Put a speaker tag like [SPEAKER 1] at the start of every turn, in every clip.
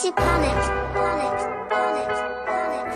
[SPEAKER 1] Mixi Panic. Panic. Panic. Panic.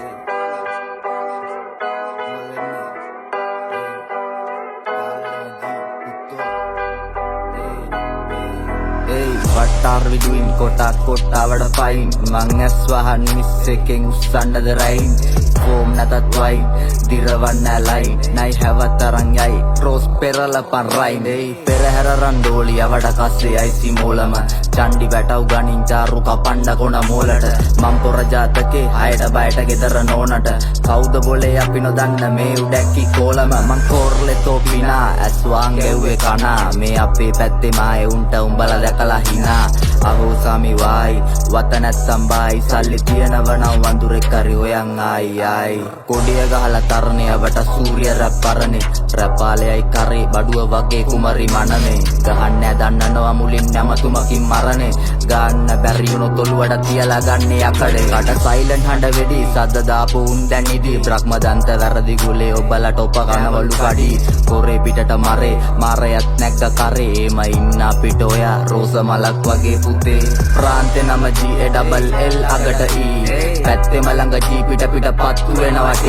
[SPEAKER 2] What are we doing? Kota wada fine. Mangaswahan missing usanda the rain. Foam natat wine. Diravanna line. Nai havatarang yai. Rose perala pan rain. Perahara randoli avada kasse aisi molama. Chandi bataw ganin jaru kapanda kona molata. Mampora jatake hayata bayata gedara nonata. Kawuda bole අපි නොදන්න මේ උඩැක්කි කෝලම මං කෝරලේ තෝපිනා ඇස්වාන් ගෙව්වේ කනා මේ අපේ පැත්තේ මායේ උන්ට උඹලා දැකලා හිනා අහෝ සාමි වයි වත නැත්තම් බයි සල්ලි තියනව නම් වඳුරෙක් කරි හොයන් ආයි ආයි කොඩිය ගහලා තරණයවට සූර්ය රැප්පරනේ රැපාලයයි කරේ බඩුව වගේ කුමරි මනනේ ගහන්න දන්නනවා මුලින් නැමතුමකින් මරනේ ගන්න බැරි වුණොත් ඔළුවට තියලා ගන්නේ යකඩේ කට සයිලන්ට් හඬ වෙඩි සද්ද දාපු උන් දැන් ඉදි බ්‍රහ්මදන්ත වැරදි ගුලේ ඔබලා ටොප කනවලු කඩි කොරේ පිටට මරේ මාරයත් නැග්ග කරේ එම ඉන්න අපිට ඔයා රෝස මලක් වගේ පුතේ ප්‍රාන්තේ නම GALL අගට E පැත්තේ මලඟ G පිට පත්තු වෙනවා T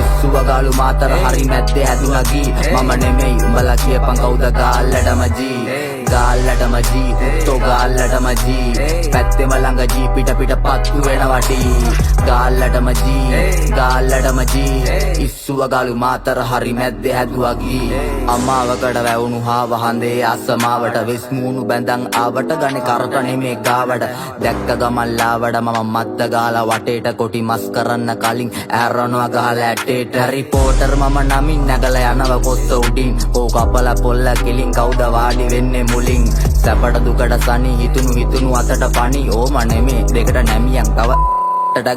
[SPEAKER 2] ඉස්සුව ගාලු මාතර හරි මැද්දේ හැදුනා ගී මම නෙමෙයි උඹලා කියපන් කවුද ගාල්ලටම G ගාල්ලටම G උත්තෝ ගාල්ලටම G පැත්තේ මලඟ G පිට පත්තු වෙනවා T ගාල්ලටම G ගාල්ලටම G ඉස්සුව ගාලු මාතර හරි මැද්දේ හැදුවා ගී අමාවකට වැවුණු හාව හඳේ අසමාවට වෙස් මූණු බැඳන් ආවට ගනේ කරට නෙමේ ගාවට දැක්ක ගමන් ලාවඩ මම මත්ත ගාලා වටේට කොටි මස් කරන්න කලින් ඇරනවා ගහලා ඇටේට රිපෝටර් මම නමින් නැගලා යනව කොස්ස උඩින් කෝ කපල පොල්ල කිලින් කවුද වාඩි වෙන්නේ මුලින් සැපට දුකට සනි හිතුණු අතට පණි ඕම නෙමේ දෙකට නැමියන් තව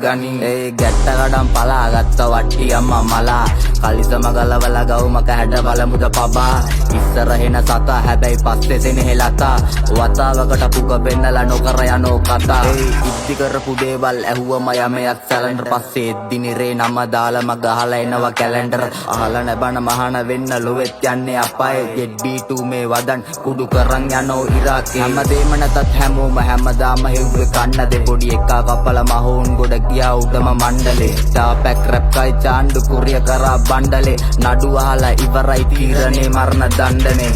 [SPEAKER 2] ගනි ඒ ගැට්ට කඩම් පලා ගත්ත වට්ටි අම්මා මලා කලිසම ගලවලා ගවුමක හැඩ බලමුද පබා ඉස්සර හෙන සතා හැබැයි පස්සේ සෙනෙහෙ ලතා වතාවකට පුක පෙන්නලා නොකර යනෝ කතා ඉද්දි කරපු දේවල් ඇහුවම යමයක් සැලෙන්ඩර් පස්සේ එද්දිනේ නම දාලම ගහලා එනවා කැලෙන්ඩර් අහලා නැබන මහාන වෙන්න ලොවෙත් යන්නේ අපායේ ජෙඩ් B2 මේ වදන් කුඩු කරන් යනෝ ඉරාකේ හැමදේම නැතත් හැමෝම හැමදාම හෙව්වේ කන්න දෙපොඩි එකා කපලා මහෝන් ගොඩ ගියා උඩම මණ්ඩලේ ටාපැක් රැප් කයි චාන්ඩු කුරිය කරා බණ්ඩලේ නඩු අහලා ඉවරයි තීරණේ මරණ දණ්ඩනේ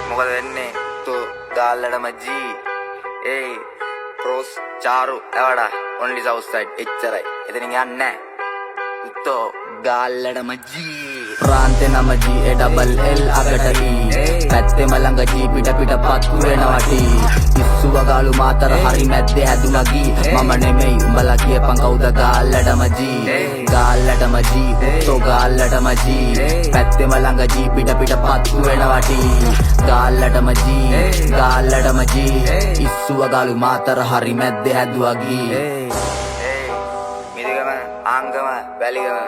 [SPEAKER 2] මොකද වෙන්නේ තෝ ගාල්ලටම G රෝස් චාරු එවඩා ඔන්ලි සවුත් සයිඩ් එච්චරයි එතනින් යන්නේ නැහැ උත්තෝ ගාල්ලටම G ප්‍රාන්තේ නම GALL අගට E පැත්තේ මලඟ G පිට පත්තු වෙනවා T ඉස්සුව ගාලු මාතර හරි මැද්දේ හැදුනා ගී මම නෙමෙයි උඹලා කියපන් කවුද ගාල්ලටම G ගාල්ලටම G උත්තෝ ගාල්ලටම G පැත්තේ මලඟ G පිට පත්තු වෙනවා T ගාල්ලටම G ගාල්ලටම G ඉස්සුව ගාලු මාතර හරි මැද්දේ හැදුවා ගී මිදගම ආංගම වැලිගම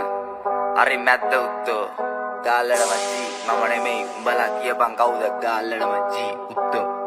[SPEAKER 2] හරි මැද්ද උත්තෝ ගාල්ලටම G මම නෙමෙයි උඹලා කියපන් කවුද ගාල්ලටම G උත්තෝ